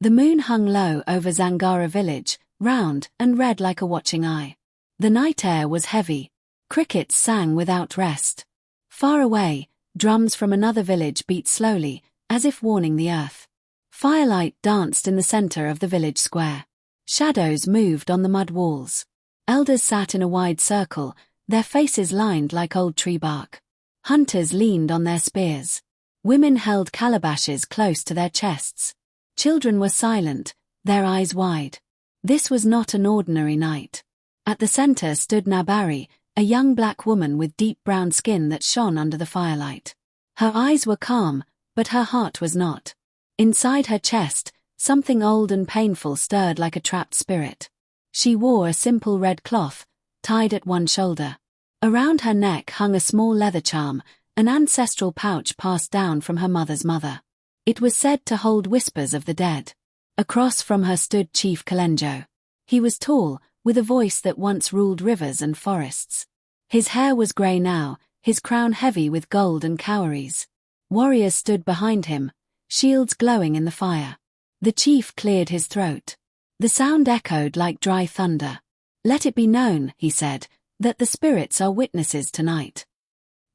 The moon hung low over Zangara village, round and red like a watching eye. The night air was heavy. Crickets sang without rest. Far away, drums from another village beat slowly, as if warning the earth. Firelight danced in the center of the village square. Shadows moved on the mud walls. Elders sat in a wide circle, their faces lined like old tree bark. Hunters leaned on their spears. Women held calabashes close to their chests. Children were silent, their eyes wide. This was not an ordinary night. At the center stood Nabari, a young black woman with deep brown skin that shone under the firelight. Her eyes were calm, but her heart was not. Inside her chest, something old and painful stirred like a trapped spirit. She wore a simple red cloth, tied at one shoulder. Around her neck hung a small leather charm, an ancestral pouch passed down from her mother's mother. It was said to hold whispers of the dead. Across from her stood Chief Kalenjo. He was tall, with a voice that once ruled rivers and forests. His hair was grey now, his crown heavy with gold and cowries. Warriors stood behind him, shields glowing in the fire. The chief cleared his throat. The sound echoed like dry thunder. "Let it be known," he said, "that the spirits are witnesses tonight."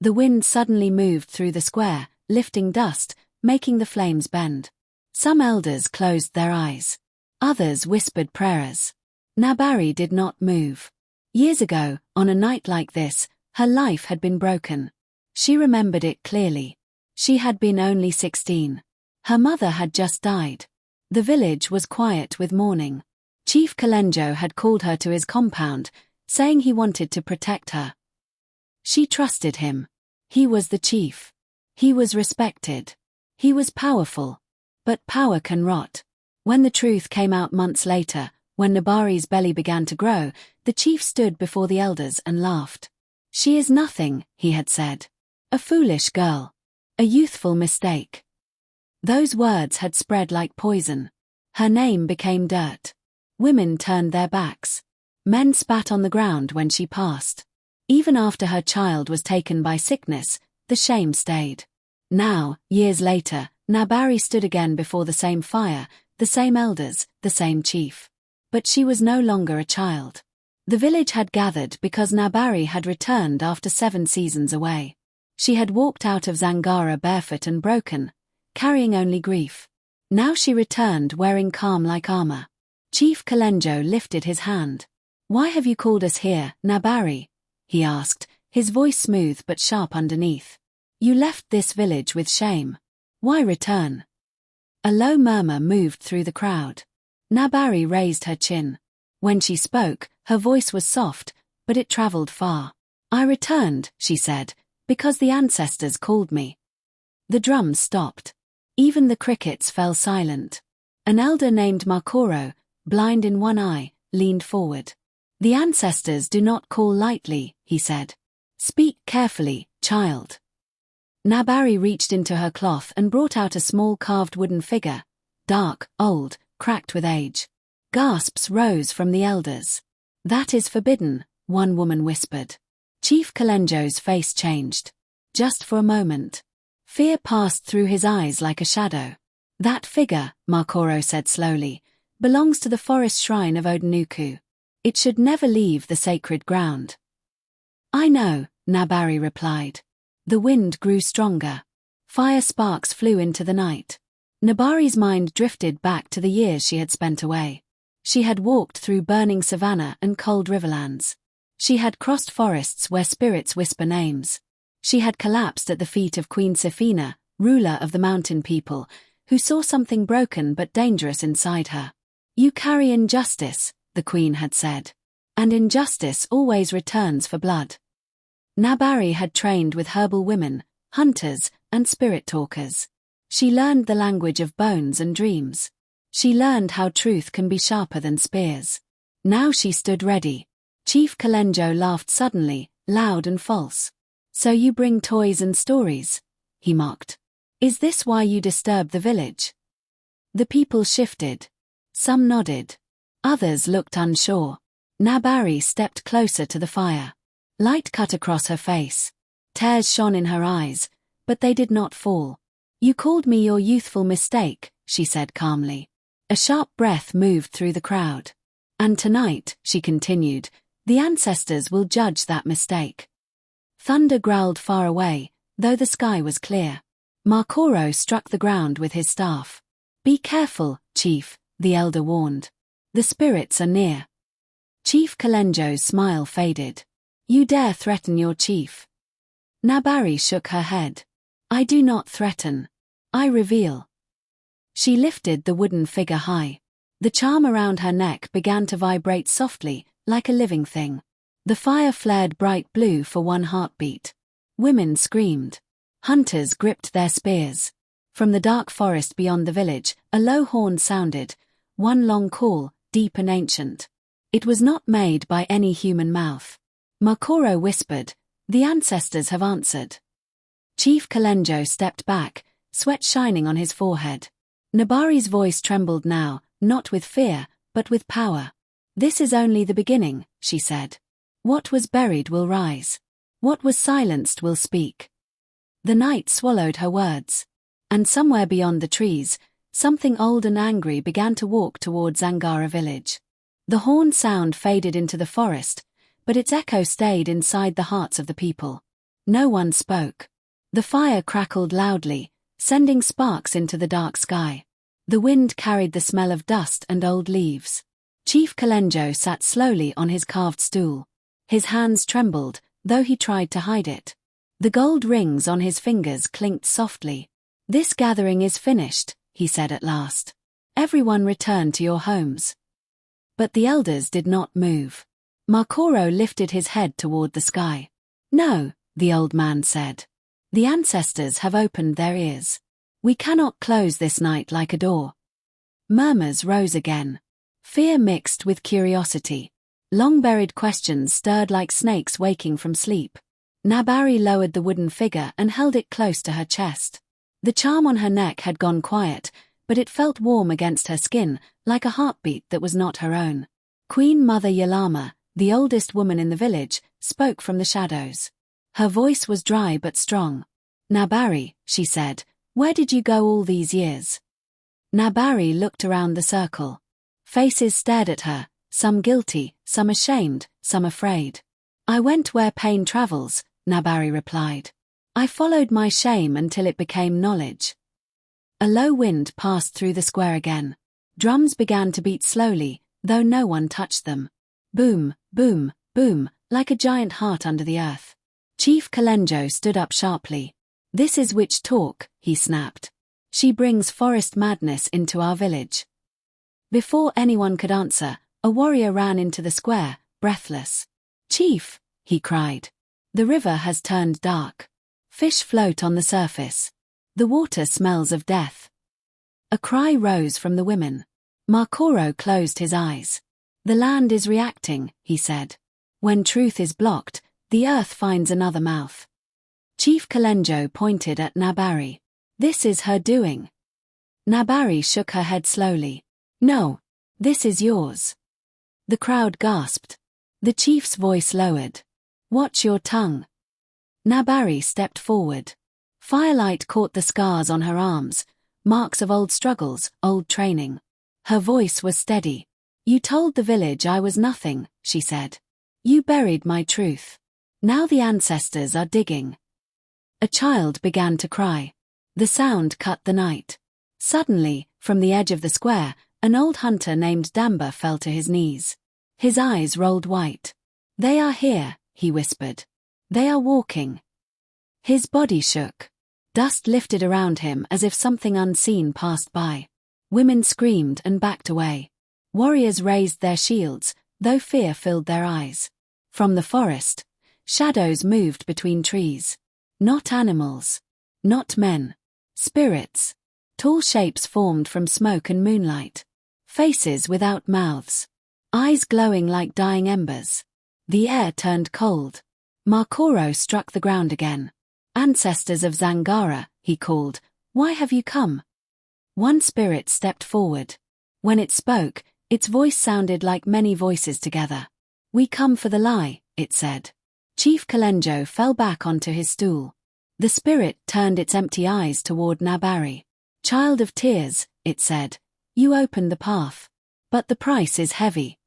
The wind suddenly moved through the square, lifting dust, making the flames bend. Some elders closed their eyes. Others whispered prayers. Nabari did not move. Years ago, on a night like this, her life had been broken. She remembered it clearly. She had been only 16. Her mother had just died. The village was quiet with mourning. Chief Kalenjo had called her to his compound, saying he wanted to protect her. She trusted him. He was the chief. He was respected. He was powerful. But power can rot. When the truth came out months later, when Nabari's belly began to grow, the chief stood before the elders and laughed. "She is nothing," he had said. "A foolish girl. A youthful mistake." Those words had spread like poison. Her name became dirt. Women turned their backs. Men spat on the ground when she passed. Even after her child was taken by sickness, the shame stayed. Now, years later, Nabari stood again before the same fire, the same elders, the same chief. But she was no longer a child. The village had gathered because Nabari had returned after 7 seasons away. She had walked out of Zangara barefoot and broken, carrying only grief. Now she returned wearing calm like armor. Chief Kalenjo lifted his hand. "Why have you called us here, Nabari?" he asked, his voice smooth but sharp underneath. "You left this village with shame. Why return?" A low murmur moved through the crowd. Nabari raised her chin. When she spoke, her voice was soft, but it traveled far. "I returned," she said, "because the ancestors called me." The drums stopped. Even the crickets fell silent. An elder named Makoro, blind in one eye, leaned forward. "The ancestors do not call lightly," he said. "Speak carefully, child." Nabari reached into her cloth and brought out a small carved wooden figure, dark, old, cracked with age. Gasps rose from the elders. "That is forbidden," one woman whispered. Chief Kalenjo's face changed. Just for a moment. Fear passed through his eyes like a shadow. "That figure," Makoro said slowly, "belongs to the forest shrine of Odanuku. It should never leave the sacred ground." "I know," Nabari replied. The wind grew stronger. Fire sparks flew into the night. Nabari's mind drifted back to the years she had spent away. She had walked through burning savanna and cold riverlands. She had crossed forests where spirits whisper names. She had collapsed at the feet of Queen Sefina, ruler of the mountain people, who saw something broken but dangerous inside her. "You carry injustice," the queen had said. "And injustice always returns for blood." Nabari had trained with herbal women, hunters, and spirit talkers. She learned the language of bones and dreams. She learned how truth can be sharper than spears. Now she stood ready. Chief Kalenjo laughed suddenly, loud and false. "So you bring toys and stories?" he mocked. "Is this why you disturb the village?" The people shifted. Some nodded. Others looked unsure. Nabari stepped closer to the fire. Light cut across her face. Tears shone in her eyes, but they did not fall. "You called me your youthful mistake," she said calmly. A sharp breath moved through the crowd. And tonight, she continued, the ancestors will judge that mistake. Thunder growled far away, though the sky was clear. Makoro struck the ground with his staff. Be careful, Chief, the elder warned. The spirits are near. Chief Kalenjo's smile faded. You dare threaten your chief? Nabari shook her head. I do not threaten. I reveal. She lifted the wooden figure high. The charm around her neck began to vibrate softly, like a living thing. The fire flared bright blue for one heartbeat. Women screamed. Hunters gripped their spears. From the dark forest beyond the village, a low horn sounded, one long call, deep and ancient. It was not made by any human mouth. Makoro whispered, the ancestors have answered. Chief Kalenjo stepped back, sweat shining on his forehead. Nabari's voice trembled now, not with fear, but with power. This is only the beginning, she said. What was buried will rise. What was silenced will speak. The night swallowed her words. And somewhere beyond the trees, something old and angry began to walk towards Zangara village. The horn sound faded into the forest, but its echo stayed inside the hearts of the people. No one spoke. The fire crackled loudly, sending sparks into the dark sky. The wind carried the smell of dust and old leaves. Chief Kalenjo sat slowly on his carved stool. His hands trembled, though he tried to hide it. The gold rings on his fingers clinked softly. This gathering is finished, he said at last. Everyone return to your homes. But the elders did not move. Makoro lifted his head toward the sky. No, the old man said. The ancestors have opened their ears. We cannot close this night like a door. Murmurs rose again. Fear mixed with curiosity. Long-buried questions stirred like snakes waking from sleep. Nabari lowered the wooden figure and held it close to her chest. The charm on her neck had gone quiet, but it felt warm against her skin, like a heartbeat that was not her own. Queen Mother Yalama, the oldest woman in the village, spoke from the shadows. Her voice was dry but strong. Nabari, she said, where did you go all these years? Nabari looked around the circle. Faces stared at her, some guilty, some ashamed, some afraid. I went where pain travels, Nabari replied. I followed my shame until it became knowledge. A low wind passed through the square again. Drums began to beat slowly, though no one touched them. Boom, boom, boom, like a giant heart under the earth. Chief Kalenjo stood up sharply. This is witch talk, he snapped. She brings forest madness into our village. Before anyone could answer, a warrior ran into the square, breathless. Chief, he cried. The river has turned dark. Fish float on the surface. The water smells of death. A cry rose from the women. Makoro closed his eyes. The land is reacting, he said. When truth is blocked, the earth finds another mouth. Chief Kalenjo pointed at Nabari. This is her doing. Nabari shook her head slowly. No, this is yours. The crowd gasped. The chief's voice lowered. Watch your tongue. Nabari stepped forward. Firelight caught the scars on her arms, marks of old struggles, old training. Her voice was steady. You told the village I was nothing, she said. You buried my truth. Now the ancestors are digging. A child began to cry. The sound cut the night. Suddenly, from the edge of the square, an old hunter named Damba fell to his knees. His eyes rolled white. They are here, he whispered. They are walking. His body shook. Dust lifted around him as if something unseen passed by. Women screamed and backed away. Warriors raised their shields, though fear filled their eyes. From the forest, shadows moved between trees. Not animals. Not men. Spirits. Tall shapes formed from smoke and moonlight. Faces without mouths. Eyes glowing like dying embers. The air turned cold. Makoro struck the ground again. Ancestors of Zangara, he called, why have you come? One spirit stepped forward. When it spoke, its voice sounded like many voices together. We come for the lie, it said. Chief Kalenjo fell back onto his stool. The spirit turned its empty eyes toward Nabari. Child of tears, it said, You opened the path. But the price is heavy.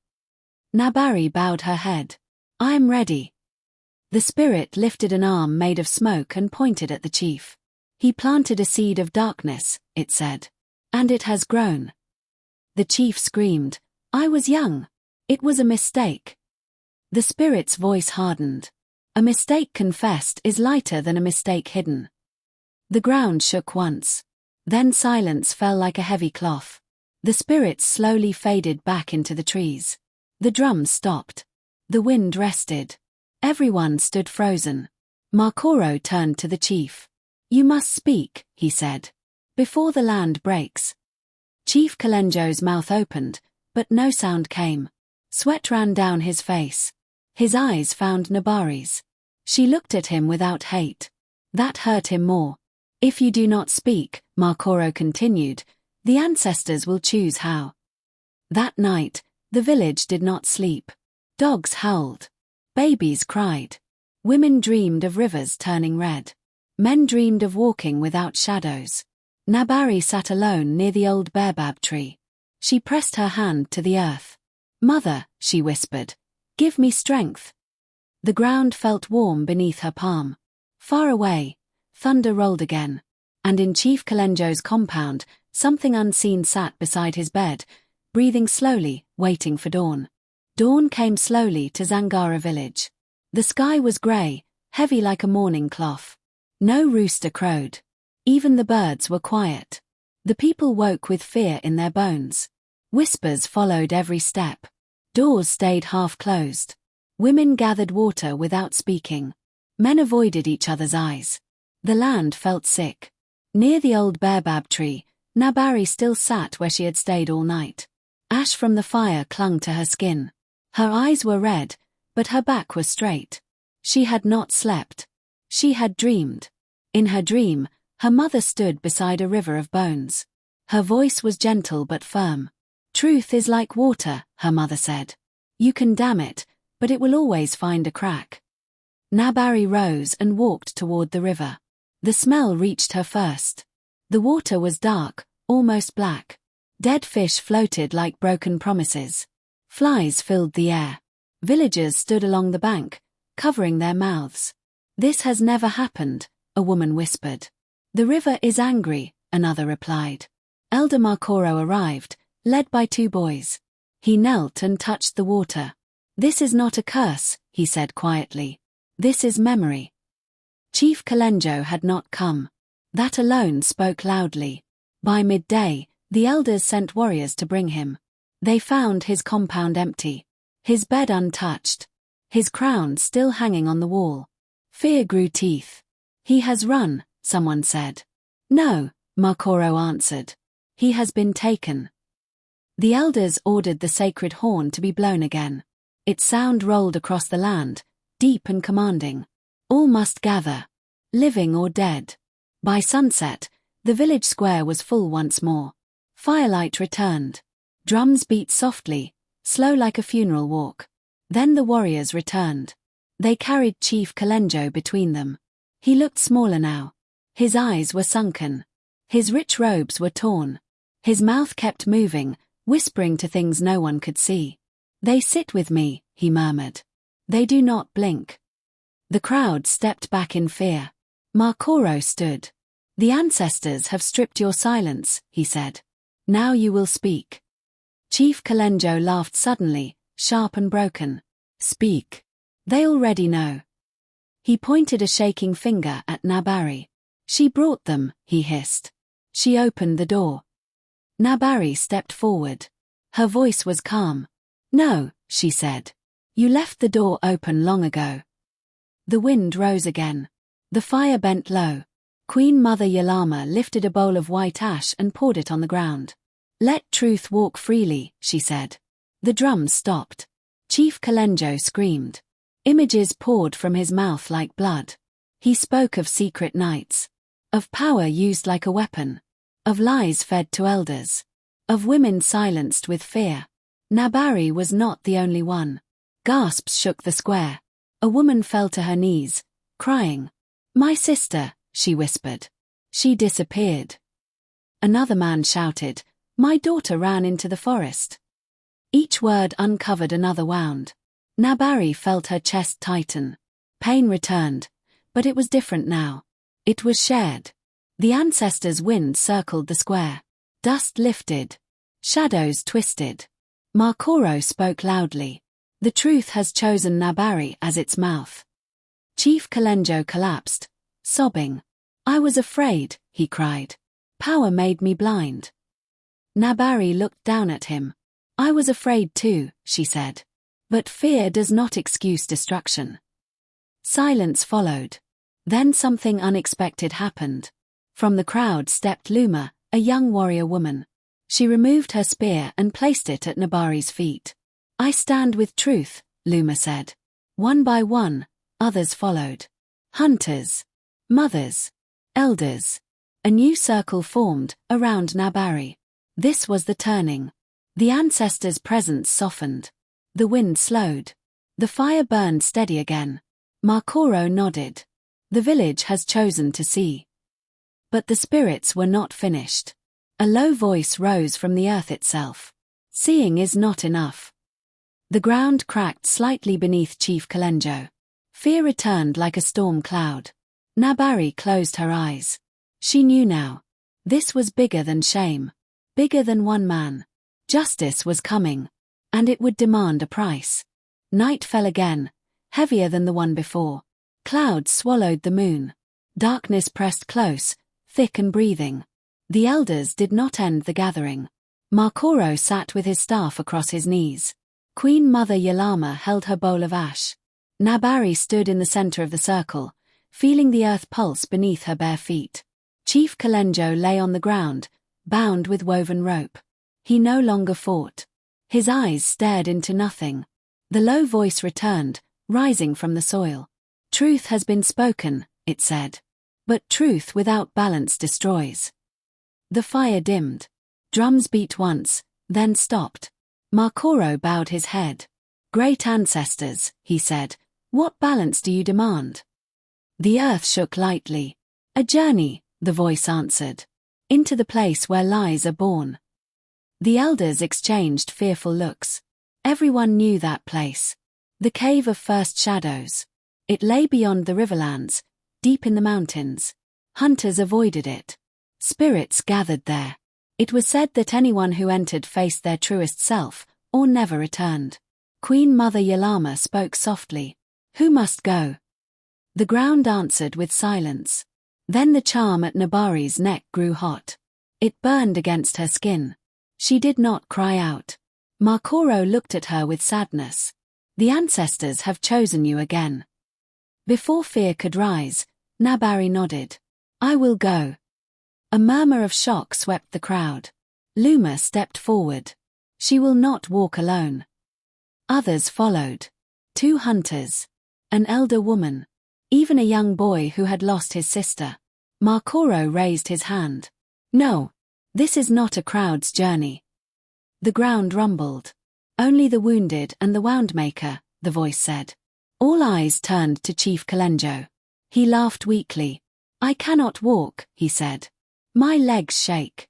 Nabari bowed her head. I am ready. The spirit lifted an arm made of smoke and pointed at the chief. He planted a seed of darkness, it said. And it has grown. The chief screamed, I was young. It was a mistake. The spirit's voice hardened. A mistake confessed is lighter than a mistake hidden. The ground shook once. Then silence fell like a heavy cloth. The spirits slowly faded back into the trees. The drums stopped. The wind rested. Everyone stood frozen. Makoro turned to the chief. You must speak, he said. Before the land breaks. Chief Kalenjo's mouth opened, but no sound came. Sweat ran down his face. His eyes found Nabari's. She looked at him without hate. That hurt him more. If you do not speak, Makoro continued, the ancestors will choose how. That night, the village did not sleep. Dogs howled. Babies cried. Women dreamed of rivers turning red. Men dreamed of walking without shadows. Nabari sat alone near the old baobab tree. She pressed her hand to the earth. Mother, she whispered, give me strength. The ground felt warm beneath her palm. Far away, thunder rolled again. And in Chief Kalenjo's compound, something unseen sat beside his bed, breathing slowly, waiting for dawn. Dawn came slowly to Zangara village. The sky was grey, heavy like a mourning cloth. No rooster crowed. Even the birds were quiet. The people woke with fear in their bones. Whispers followed every step. Doors stayed half closed. Women gathered water without speaking. Men avoided each other's eyes. The land felt sick. Near the old baobab tree, Nabari still sat where she had stayed all night. Ash from the fire clung to her skin. Her eyes were red, but her back was straight. She had not slept. She had dreamed. In her dream, her mother stood beside a river of bones. Her voice was gentle but firm. Truth is like water, her mother said. You can dam it, but it will always find a crack. Nabari rose and walked toward the river. The smell reached her first. The water was dark, almost black. Dead fish floated like broken promises. Flies filled the air. Villagers stood along the bank, covering their mouths. This has never happened, a woman whispered. The river is angry, another replied. Elder Makoro arrived, led by 2 boys. He knelt and touched the water. This is not a curse, he said quietly. This is memory. Chief Kalenjo had not come. That alone spoke loudly. By midday, the elders sent warriors to bring him. They found his compound empty. His bed untouched. His crown still hanging on the wall. Fear grew teeth. He has run, someone said. No, Makoro answered. He has been taken. The elders ordered the sacred horn to be blown again. Its sound rolled across the land, deep and commanding. All must gather, living or dead. By sunset, the village square was full once more. Firelight returned. Drums beat softly, slow like a funeral walk. Then the warriors returned. They carried Chief Kalenjo between them. He looked smaller now. His eyes were sunken. His rich robes were torn. His mouth kept moving, whispering to things no one could see. They sit with me, he murmured. They do not blink. The crowd stepped back in fear. Makoro stood. The ancestors have stripped your silence, he said. Now you will speak. Chief Kalenjo laughed suddenly, sharp and broken. Speak. They already know. He pointed a shaking finger at Nabari. She brought them, he hissed. She opened the door. Nabari stepped forward. Her voice was calm. No, she said. You left the door open long ago. The wind rose again. The fire bent low. Queen Mother Yalama lifted a bowl of white ash and poured it on the ground. Let truth walk freely, she said. The drums stopped. Chief Kalenjo screamed. Images poured from his mouth like blood. He spoke of secret nights. Of power used like a weapon. Of lies fed to elders. Of women silenced with fear. Nabari was not the only one. Gasps shook the square. A woman fell to her knees, crying. My sister, she whispered. She disappeared. Another man shouted, My daughter ran into the forest. Each word uncovered another wound. Nabari felt her chest tighten. Pain returned, but it was different now. It was shared. The ancestors' wind circled the square. Dust lifted. Shadows twisted. Makoro spoke loudly. The truth has chosen Nabari as its mouth. Chief Kalenjo collapsed, sobbing. I was afraid, he cried. Power made me blind. Nabari looked down at him. I was afraid too, she said. But fear does not excuse destruction. Silence followed. Then something unexpected happened. From the crowd stepped Luma, a young warrior woman. She removed her spear and placed it at Nabari's feet. I stand with truth, Luma said. One by one, others followed. Hunters, mothers, elders. A new circle formed around Nabari. This was the turning. The ancestors' presence softened. The wind slowed. The fire burned steady again. Makoro nodded. The village has chosen to see. But the spirits were not finished. A low voice rose from the earth itself. Seeing is not enough. The ground cracked slightly beneath Chief Kalenjo. Fear returned like a storm cloud. Nabari closed her eyes. She knew now. This was bigger than shame. Bigger than one man. Justice was coming. And it would demand a price. Night fell again, heavier than the one before. Clouds swallowed the moon. Darkness pressed close, thick and breathing. The elders did not end the gathering. Makoro sat with his staff across his knees. Queen Mother Yalama held her bowl of ash. Nabari stood in the center of the circle, feeling the earth pulse beneath her bare feet. Chief Kalenjo lay on the ground, bound with woven rope. He no longer fought. His eyes stared into nothing. The low voice returned, rising from the soil. Truth has been spoken, it said. But truth without balance destroys. The fire dimmed. Drums beat once, then stopped. Makoro bowed his head. Great ancestors, he said, what balance do you demand? The earth shook lightly. A journey, the voice answered. Into the place where lies are born. The elders exchanged fearful looks. Everyone knew that place. The cave of first shadows. It lay beyond the riverlands, deep in the mountains. Hunters avoided it. Spirits gathered there. It was said that anyone who entered faced their truest self, or never returned. Queen Mother Yalama spoke softly. Who must go? The ground answered with silence. Then the charm at Nabari's neck grew hot. It burned against her skin. She did not cry out. Makoro looked at her with sadness. The ancestors have chosen you again. Before fear could rise, Nabari nodded. I will go. A murmur of shock swept the crowd. Luma stepped forward. She will not walk alone. Others followed. 2 hunters. An elder woman. Even a young boy who had lost his sister. Makoro raised his hand. No. This is not a crowd's journey. The ground rumbled. Only the wounded and the woundmaker, the voice said. All eyes turned to Chief Kalenjo. He laughed weakly. I cannot walk, he said. My legs shake.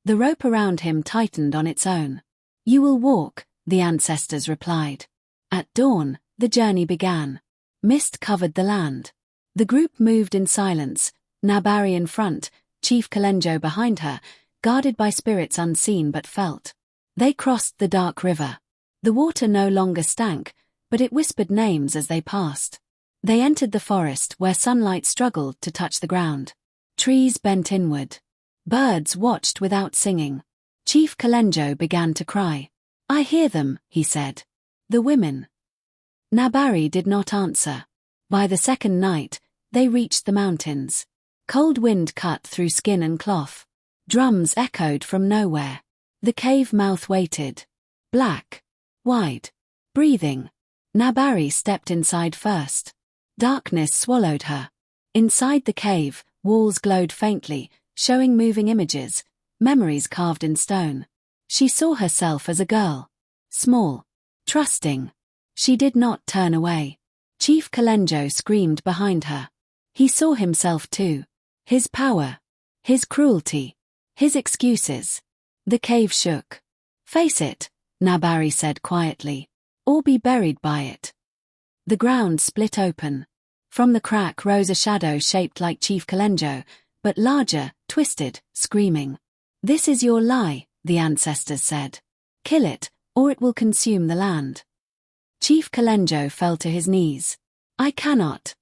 The rope around him tightened on its own. You will walk, the ancestors replied. At dawn, the journey began. Mist covered the land. The group moved in silence, Nabari in front, Chief Kalenjo behind her, guarded by spirits unseen but felt. They crossed the dark river. The water no longer stank, but it whispered names as they passed. They entered the forest where sunlight struggled to touch the ground. Trees bent inward. Birds watched without singing. Chief Kalenjo began to cry. I hear them, he said. The women. Nabari did not answer. By the second night, they reached the mountains. Cold wind cut through skin and cloth. Drums echoed from nowhere. The cave mouth waited. Black. Wide. Breathing. Nabari stepped inside first. Darkness swallowed her. Inside the cave, walls glowed faintly, showing moving images, memories carved in stone. She saw herself as a girl. Small. Trusting. She did not turn away. Chief Kalenjo screamed behind her. He saw himself too. His power. His cruelty. His excuses. The cave shook. "Face it," Nabari said quietly, "or be buried by it." The ground split open. From the crack rose a shadow shaped like Chief Kalenjo, but larger, twisted, screaming. "This is your lie," the ancestors said. "Kill it, or it will consume the land." Chief Kalenjo fell to his knees. "I cannot."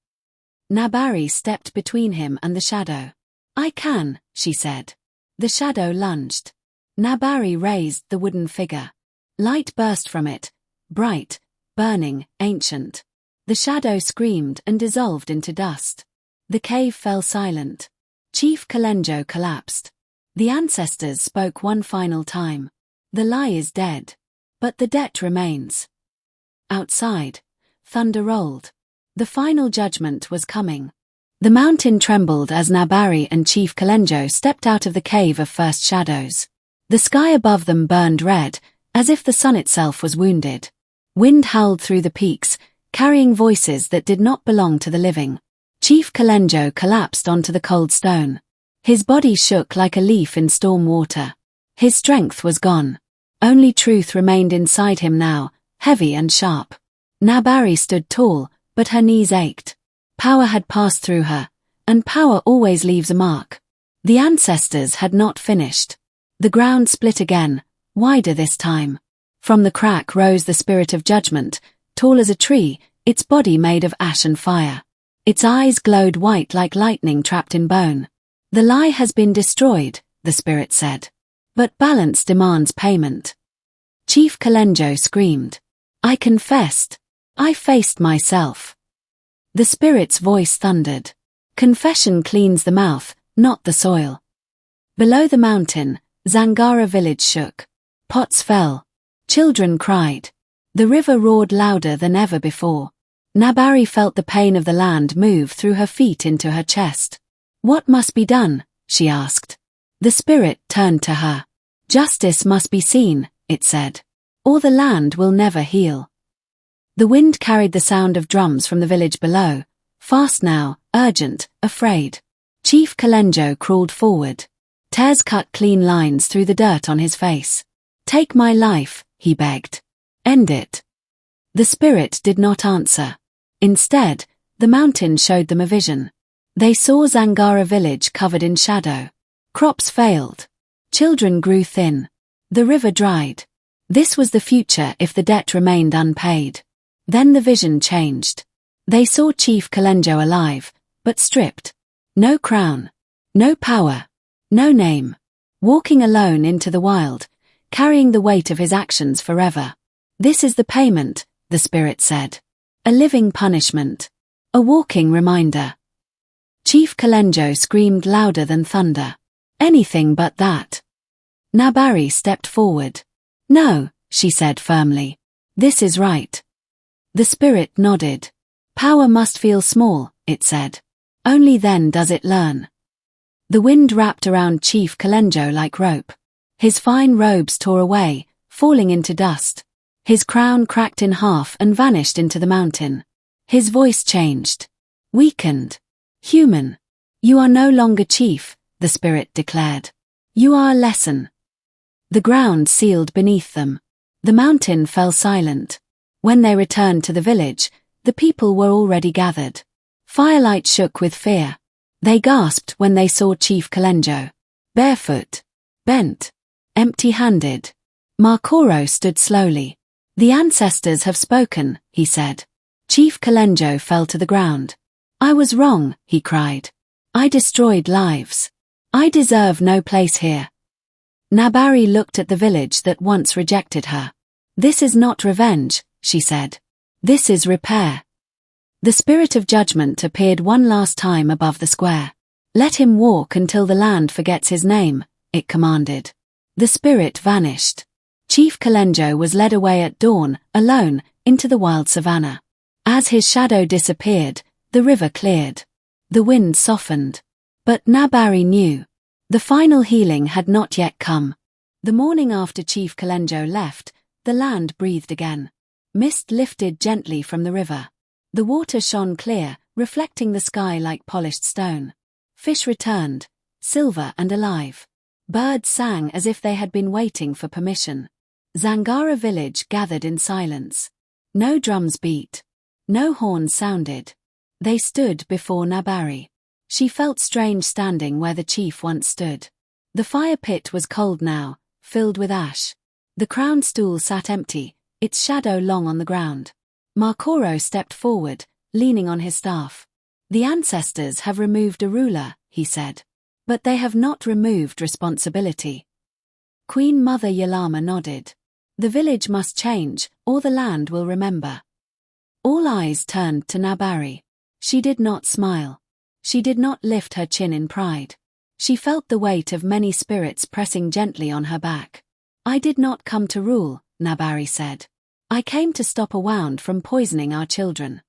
Nabari stepped between him and the shadow. "I can," she said. The shadow lunged. Nabari raised the wooden figure. Light burst from it, bright, burning, ancient. The shadow screamed and dissolved into dust. The cave fell silent. Chief Kalenjo collapsed. The ancestors spoke one final time. "The lie is dead. But the debt remains." Outside, thunder rolled. The final judgment was coming. The mountain trembled as Nabari and Chief Kalenjo stepped out of the cave of first shadows. The sky above them burned red, as if the sun itself was wounded. Wind howled through the peaks, carrying voices that did not belong to the living. Chief Kalenjo collapsed onto the cold stone. His body shook like a leaf in storm water. His strength was gone. Only truth remained inside him now, heavy and sharp. Nabari stood tall, but her knees ached. Power had passed through her, and power always leaves a mark. The ancestors had not finished. The ground split again, wider this time. From the crack rose the spirit of judgment, tall as a tree, its body made of ash and fire. Its eyes glowed white like lightning trapped in bone. "The lie has been destroyed," the spirit said. "But balance demands payment." Chief Kalenjo screamed. "I confessed. I faced myself." The spirit's voice thundered. "Confession cleans the mouth, not the soil." Below the mountain, Zangara village shook. Pots fell. Children cried. The river roared louder than ever before. Nabari felt the pain of the land move through her feet into her chest. "What must be done?" she asked. The spirit turned to her. "Justice must be seen," it said, "or the land will never heal." The wind carried the sound of drums from the village below, fast now, urgent, afraid. Chief Kalenjo crawled forward. Tears cut clean lines through the dirt on his face. "Take my life," he begged. "End it." The spirit did not answer. Instead, the mountain showed them a vision. They saw Zangara village covered in shadow. Crops failed. Children grew thin. The river dried. This was the future if the debt remained unpaid. Then the vision changed. They saw Chief Kalenjo alive, but stripped. No crown. No power. No name. Walking alone into the wild, carrying the weight of his actions forever. "This is the payment," the spirit said. "A living punishment. A walking reminder." Chief Kalenjo screamed louder than thunder. "Anything but that." Nabari stepped forward. "No," she said firmly. "This is right." The spirit nodded. "Power must feel small," it said. "Only then does it learn." The wind wrapped around Chief Kalenjo like rope. His fine robes tore away, falling into dust. His crown cracked in half and vanished into the mountain. His voice changed. Weakened. Human. "You are no longer chief," the spirit declared. "You are a lesson." The ground sealed beneath them. The mountain fell silent. When they returned to the village, the people were already gathered. Firelight shook with fear. They gasped when they saw Chief Kalenjo. Barefoot. Bent. Empty-handed. Makoro stood slowly. "The ancestors have spoken," he said. Chief Kalenjo fell to the ground. "I was wrong," he cried. "I destroyed lives. I deserve no place here." Nabari looked at the village that once rejected her. "This is not revenge," she said. "This is repair." The spirit of judgment appeared one last time above the square. "Let him walk until the land forgets his name," it commanded. The spirit vanished. Chief Kalenjo was led away at dawn, alone, into the wild savanna. As his shadow disappeared, the river cleared. The wind softened. But Nabari knew. The final healing had not yet come. The morning after Chief Kalenjo left, the land breathed again. Mist lifted gently from the river. The water shone clear, reflecting the sky like polished stone. Fish returned, silver and alive. Birds sang as if they had been waiting for permission. Zangara village gathered in silence. No drums beat. No horns sounded. They stood before Nabari. She felt strange standing where the chief once stood. The fire pit was cold now, filled with ash. The crown stool sat empty, its shadow long on the ground. Makoro stepped forward, leaning on his staff. The ancestors have removed a ruler, he said. But they have not removed responsibility. Queen Mother Yalama nodded. The village must change, or the land will remember. All eyes turned to Nabari. She did not smile. She did not lift her chin in pride. She felt the weight of many spirits pressing gently on her back. I did not come to rule, Nabari said. I came to stop a wound from poisoning our children.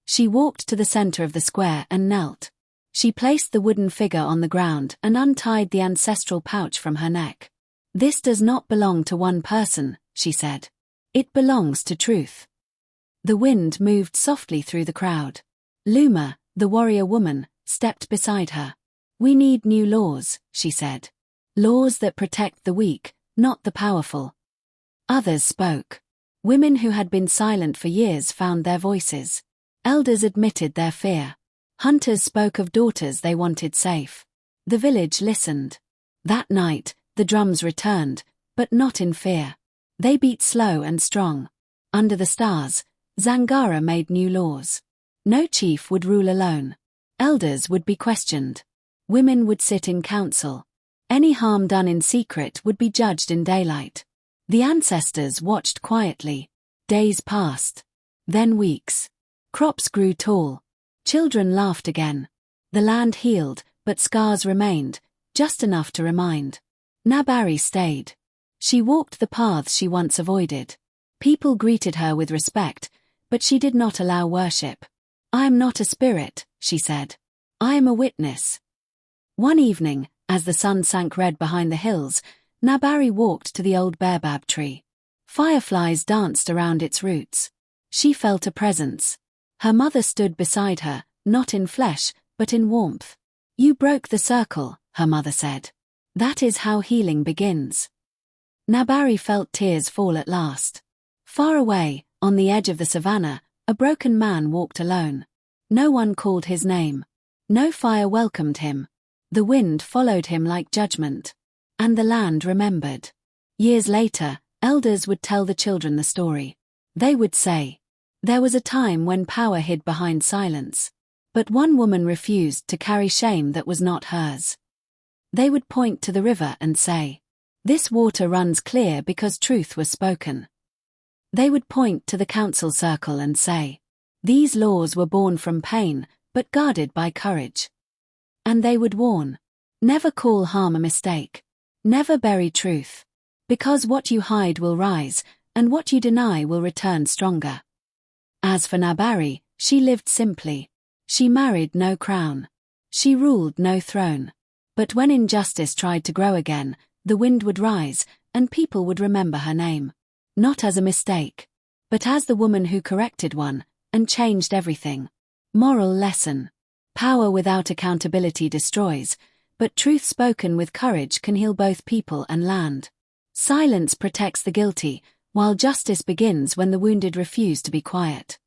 She walked to the center of the square and knelt. She placed the wooden figure on the ground and untied the ancestral pouch from her neck. This does not belong to one person, she said. It belongs to truth. The wind moved softly through the crowd. Luma, the warrior woman, stepped beside her. We need new laws, she said. Laws that protect the weak, not the powerful. Others spoke. Women who had been silent for years found their voices. Elders admitted their fear. Hunters spoke of daughters they wanted safe. The village listened. That night, the drums returned, but not in fear. They beat slow and strong. Under the stars, Zangara made new laws. No chief would rule alone. Elders would be questioned. Women would sit in council. Any harm done in secret would be judged in daylight. The ancestors watched quietly. Days passed. Then weeks. Crops grew tall. Children laughed again. The land healed, but scars remained, just enough to remind. Nabari stayed. She walked the paths she once avoided. People greeted her with respect, but she did not allow worship. I am not a spirit, she said. I am a witness. One evening, as the sun sank red behind the hills, Nabari walked to the old baobab tree. Fireflies danced around its roots. She felt a presence. Her mother stood beside her, not in flesh, but in warmth. You broke the circle, her mother said. That is how healing begins. Nabari felt tears fall at last. Far away, on the edge of the savannah, a broken man walked alone. No one called his name. No fire welcomed him. The wind followed him like judgment. And the land remembered. Years later, elders would tell the children the story. They would say, there was a time when power hid behind silence. But one woman refused to carry shame that was not hers. They would point to the river and say, this water runs clear because truth was spoken. They would point to the council circle and say, these laws were born from pain, but guarded by courage. And they would warn, never call harm a mistake. Never bury truth. Because what you hide will rise, and what you deny will return stronger. As for Nabari, she lived simply. She married no crown. She ruled no throne. But when injustice tried to grow again, the wind would rise, and people would remember her name. Not as a mistake, but as the woman who corrected one, and changed everything. Moral lesson. Power without accountability destroys, but truth spoken with courage can heal both people and land. Silence protects the guilty, while justice begins when the wounded refuse to be quiet.